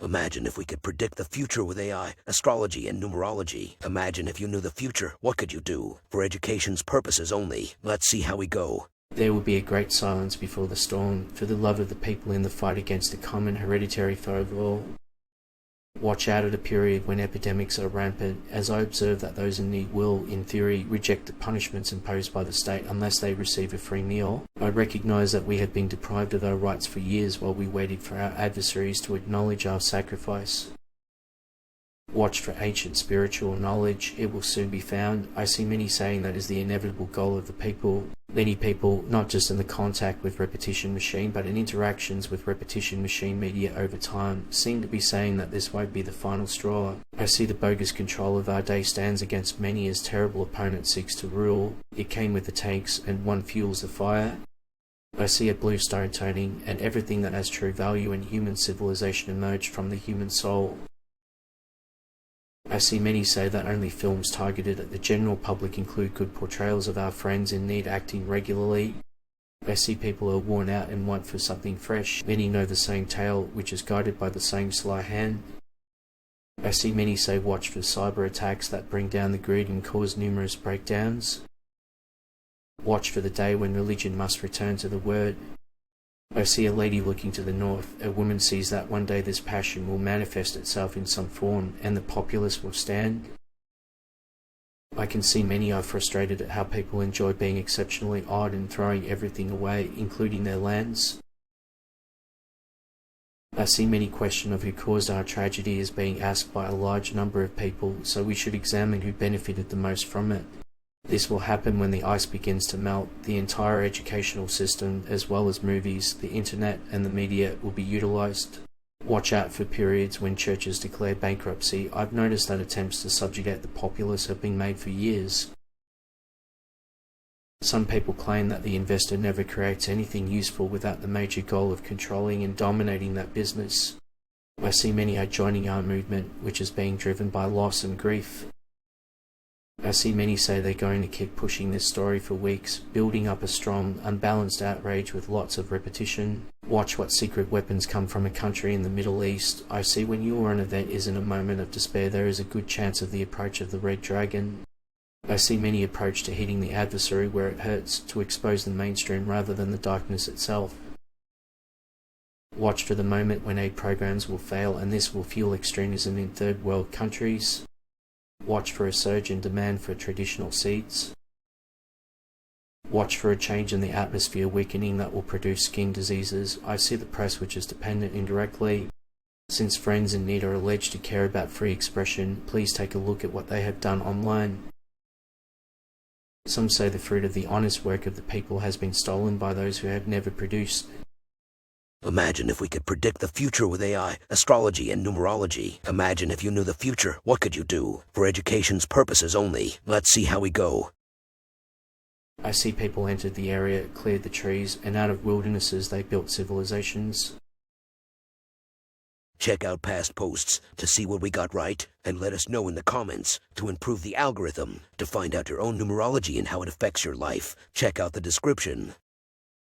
Imagine if we could predict the future with AI, astrology, and numerology. Imagine if you knew the future, what could you do? For education's purposes only. Let's see how we go. There will be a great silence before the storm, for the love of the people in the fight against the common hereditary foe of all. Watch out at a period when epidemics are rampant, as I observe that those in need will, in theory, reject the punishments imposed by the state unless they receive a free meal. I recognise that we have been deprived of our rights for years while we waited for our adversaries to acknowledge our sacrifice. Watch for ancient spiritual knowledge, it will soon be found. I see many saying that is the inevitable goal of the people. Many people, not just in the contact with repetition machine, but in interactions with repetition machine media over time, seem to be saying that this won't be the final straw. I see the bogus control of our day stands against many as terrible opponent seeks to rule. It came with the tanks, and one fuels the fire. I see a blue stone toning, and everything that has true value in human civilization emerged from the human soul. I see many say that only films targeted at the general public include good portrayals of our friends in need acting regularly. I see people are worn out and want for something fresh. Many know the same tale, which is guided by the same sly hand. I see many say watch for cyber attacks that bring down the grid and cause numerous breakdowns. Watch for the day when religion must return to the word. I see a lady looking to the north. A woman sees that one day this passion will manifest itself in some form, and the populace will stand. I can see many are frustrated at how people enjoy being exceptionally odd and throwing everything away, including their lands. I see many question of who caused our tragedy is being asked by a large number of people, so we should examine who benefited the most from it. This will happen when the ice begins to melt. The entire educational system, as well as movies, the internet and the media will be utilised. Watch out for periods when churches declare bankruptcy. I've noticed that attempts to subjugate the populace have been made for years. Some people claim that the investor never creates anything useful without the major goal of controlling and dominating that business. I see many are joining our movement, which is being driven by loss and grief. I see many say they're going to keep pushing this story for weeks, building up a strong, unbalanced outrage with lots of repetition. Watch what secret weapons come from a country in the Middle East. I see when your own event is in a moment of despair, there is a good chance of the approach of the Red Dragon. I see many approach to hitting the adversary where it hurts, to expose the mainstream rather than the darkness itself. Watch for the moment when aid programs will fail, and this will fuel extremism in third world countries. Watch for a surge in demand for traditional seeds. Watch for a change in the atmosphere weakening that will produce skin diseases. I see the press, which is dependent indirectly. Since friends in need are alleged to care about free expression, please take a look at what they have done online. Some say the fruit of the honest work of the people has been stolen by those who have never produced. Imagine if we could predict the future with AI, astrology, and numerology. Imagine if you knew the future, what could you do? For education's purposes only. Let's see how we go. I see people entered the area, cleared the trees, and out of wildernesses they built civilizations. Check out past posts to see what we got right, and let us know in the comments to improve the algorithm. To find out your own numerology and how it affects your life, check out the description.